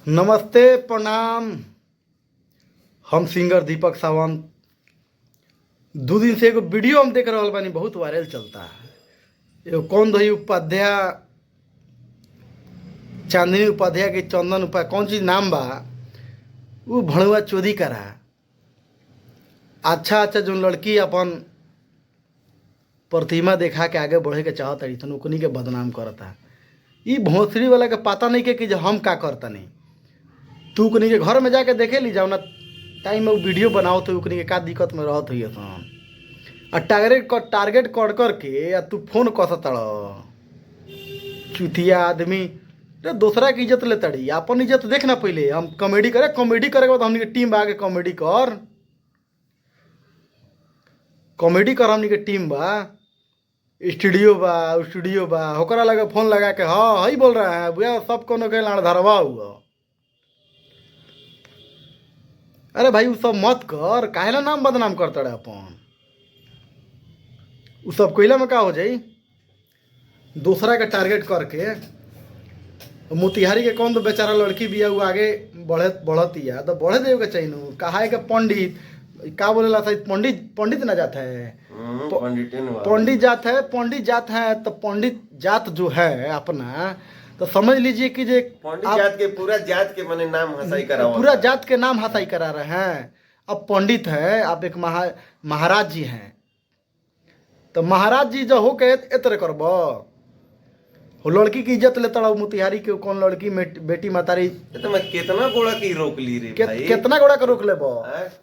नमस्ते प्रणाम। हम सिंगर दीपक सावंत। दो दिन से एगो वीडियो हम देख रहा बानी, बहुत वायरल चलता है। एगो कौन दही उपाध्याय, चांदनी उपाध्याय के चंदन उपाध्याय, कौन चीज नाम बा, वो भणुआ चोरी करा। अच्छा अच्छा जो लड़की अपन प्रतिमा देखा के आगे बढ़े के चाहत रही थन, ओकनी के बदनाम करता। ई भोसड़ी वाला के पता नहीं के कि जो हम का करता नहीं। तू ओकनी के घर में जाके देखे ली जाओ ना, टाइम में वो वीडियो बनाओ तो ओकनी के का दिक्कत में रहत हुई सन। और टारगेट कर करके आ तू फोन कसतड़। चुतिया आदमी रे, दूसरा की इज्जत ले तड़ी, अपन इज्जत देखना। पहले हम कॉमेडी करे के बाद हमनी के टीम बा, आगे कॉमेडी कर हमनी के टीम बा, स्टूडियो बा होकरा लगे फोन लगा के हाँ हई बोल रहा है भैया, सब कोनो के लाड़ धरवा हुआ। अरे भाई, उ सब मत कर, काहे ला नाम बदनाम करता रहे अपन। उ सब कोयला में का हो जाई, दूसरा के टारगेट करके। मोतिहारी के कौन तो बेचारा लड़की भी है, वो आगे बढ़ती है तो बढ़े देवे के चाहिए नु। कहा है कि पंडित का बोलेला था, पंडित ना जाता है, पंडित जात है तो पंडित जात जो है अपना, तो समझ लीजिए कि जे पंडित जात के पूरा जात के मने नाम हसाई करा, पूरा जात के नाम हसाई करा रहे हैं। अब पंडित है, आप एक महाराज जी हैं, तो महाराज जी जो हो के एतरे करब। वो लड़की की इज्जत लेता रहो। मोतिहारी के कौन लड़की बेटी मातारी, तो मैं कितना गोड़ा की रोक ली रे भाई, कितना गोड़ा का रोक ले बो,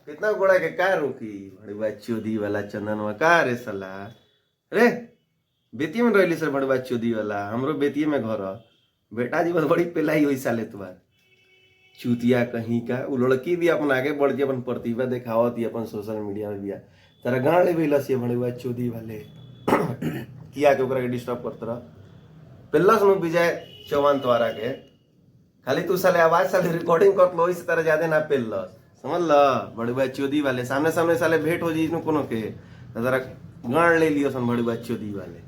कितना गोड़ा के का रोकी। बड़वा चोदी वाला चंदनवा का रे सला रे, बेतिया में रहली सर बड़वा चोदी वाला, हमरो बेतिये में घर। बेटा जी बस बड़ी पेलाई होई साले तुआ चूतिया कहीं का। वो लड़की भी अपन आगे बढ़ के अपन प्रतिभा दिखावत ही अपन सोशल मीडिया में बिया। तेरा गांड ले भेलस ये बड़वा चोदी वाले किया के ओकरा के डिस्टर्ब करत रह। पेल्लस नु विजय चौहान द्वारा के खाली तू साले आवाज साले रिकॉर्डिंग कर लो, इस तरह ज्यादा ना पेल्लस, समझ ल। बड़वा चोदी वाले सामने साले भेंट हो जी कोनो के, जरा गांड ले लियो सन बड़वा चोदी वाले।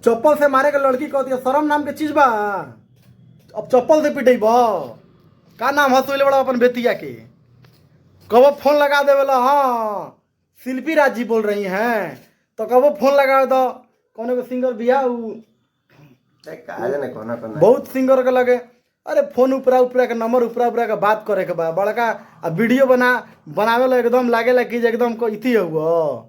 चप्पल से मारे के लड़की कहती है, शर्म नाम के चीज बा। अब चप्पल से पिटे का नाम हंसोले बड़ा अपन बेतिया के। कबो फोन लगा देवेला, हाँ शिल्पी राज जी बोल रही हैं, तो कबो फोन लगा दो कौन को सिंगर बिया बहुत सिंगर के लगे। अरे फोन उपरा के नंबर उपरा के बात करे के बा बड़का, आ वीडियो बनावे ला एकदम लागेला कि एकदम इथी हुआ।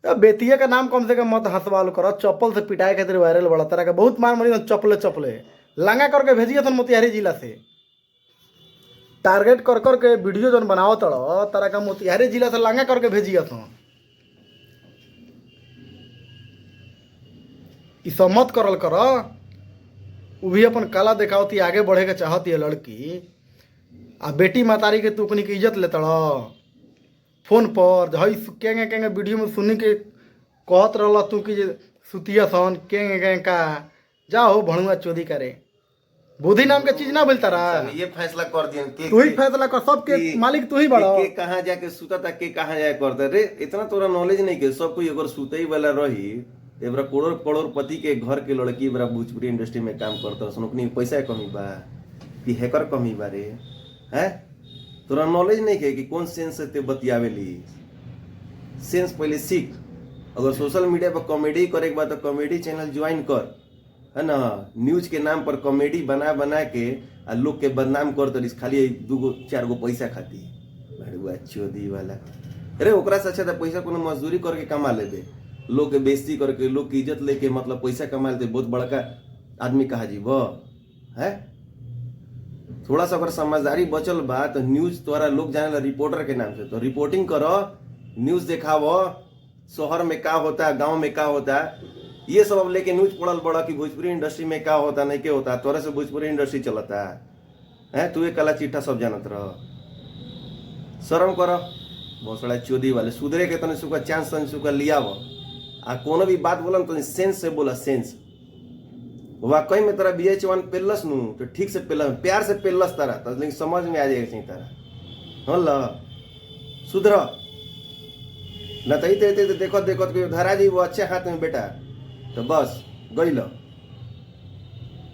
बेतिया का नाम कम से कम मत हंसवाल करो। चप्पल से पिटाए खातिर वायरल बड़ा तरह का बहुत मार मरी। चप्पले लांगा करके भेजिए था मोतिहारी जिला से, टारगेट कर के वीडियो जो बनाओ तड़ो तरह का मोतिहारी जिला से लांगा करके भेजिए था। ई सब मत करल करो। वो भी अपन कला दिखावती, आगे बढ़े के चाहती है लड़की। आ बेटी मातारी के तुकनी की इज्जत लेता फोन पर। हई केंगे वीडियो में सुनी के कहत रहा तू कि सुतिया सन केंगे का जाओ भणुआ चोरी करे। बुद्धि नाम के चीज ना बोलता रहा। ये फैसला कर दिए, तू ही फैसला कर, सबके मालिक तू ही बड़ा। के कहां जाके सुता था, के कहां जाके करता रे, इतना तोरा नॉलेज नहीं के। सब कोई अगर सुतई वाला रही, एबरा करोड़पति के घर के लड़की बड़ा भोजपुरी इंडस्ट्री में काम करता, सुनकनी पैसा कमी बा कि हैकर कमी बा रे, हैं? तोरा नॉलेज नहीं के कि कौन सेंस से ते बतियावेली। सेंस पहले सीख। अगर सोशल मीडिया पर कॉमेडी करे के बाद तो कॉमेडी चैनल ज्वाइन कर, है ना। न्यूज के नाम पर कॉमेडी बना के आ लोग के बदनाम कर दलिस, खाली 2-4 पैसा खाती। बड़ुआ चोदी वाला अरे, ओकरा से अच्छा पैसा कोनो मजदूरी करके कमा लेबे, लोग के बेइज्जती करके, लोग की इज्जत लेके मतलब पैसा कमा लेते, बहुत बड़का आदमी कहा जी वो है। थोड़ा सा अगर समझदारी बचल बा तो न्यूज द्वारा लोग जाने ला रिपोर्टर के नाम से, तो रिपोर्टिंग करो, न्यूज दिखावो, शहर में क्या होता है, गांव में क्या होता है, ये सब अब लेके न्यूज पढ़ल बड़ा कि भोजपुरी इंडस्ट्री में क्या होता नहीं क्या होता। तोरा से भोजपुरी इंडस्ट्री चलता है, तू एक कला चिट्ठा सब जानत रह। शर्म करो बहुत बड़ा चोदी वाले। सुधरे के तने सुका चांस तने सुका लिया वो, आ कोनो भी बात बोला तो सेंस से बोला, सेंस। वाकई में तेरा विजय चौहान पेल्लस नु तो ठीक से पेल्लस, प्यार से पेल्लस तारा तो, लेकिन समझ में आ जाएगा सही तारा। हाँ सुधर न तो देखो धरा जी वो अच्छे हाथ में बेटा, तो बस गई लो।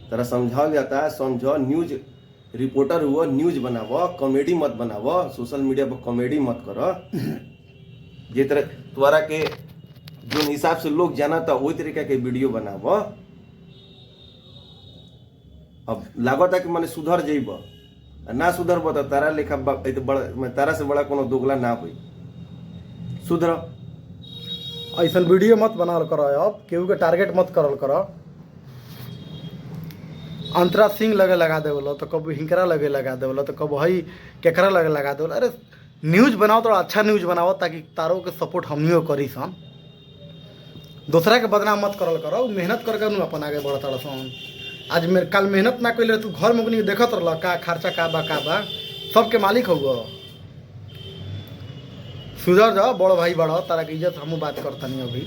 तेरा समझाओ जाता है, समझो। न्यूज रिपोर्टर हुआ, न्यूज बनावो, कॉमेडी मत बनावो, सोशल मीडिया पर कॉमेडी मत करो। जे तरह तुम्हारा के जो हिसाब से लोग जाना था वही तरीका के वीडियो बनावो। अब लागत कि मैंने सुधर जेब, ना सुधरब तो तारा लेखा तारा से बड़ा कोनो दोगला ना होई। सुधर। ऐसा वीडियो मत बनावल करो, अब केहू के टारगेट मत करल करो। अंतरा सिंह लगे लगा देवलो तो कब हिंकरा लगे लगा देवलो तो कब हई केकरा लगे लगा देवलो। अरे न्यूज बनाओ तो अच्छा न्यूज बनाओ ताकि तारों के सपोर्ट हमनियो करी सन। दूसरा के बदनाम मत करल करो, मेहनत करके नु अपन आगे बढ़ता सन। आज मेरे कल मेहनत ना कैले तू घर में देखत रह का खर्चा का बा सबके मालिक हो। सुधर जाओ, बड़ भाई बड़ा तारा के इज्जत हमू बात करता नहीं अभी,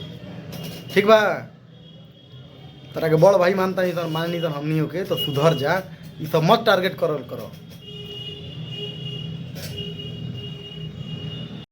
ठीक बा। तारा के बड़ भाई मानता नहीं तो मानी तो हमनी के तो सुधर जा, ये सब मत टारगेट करल करो।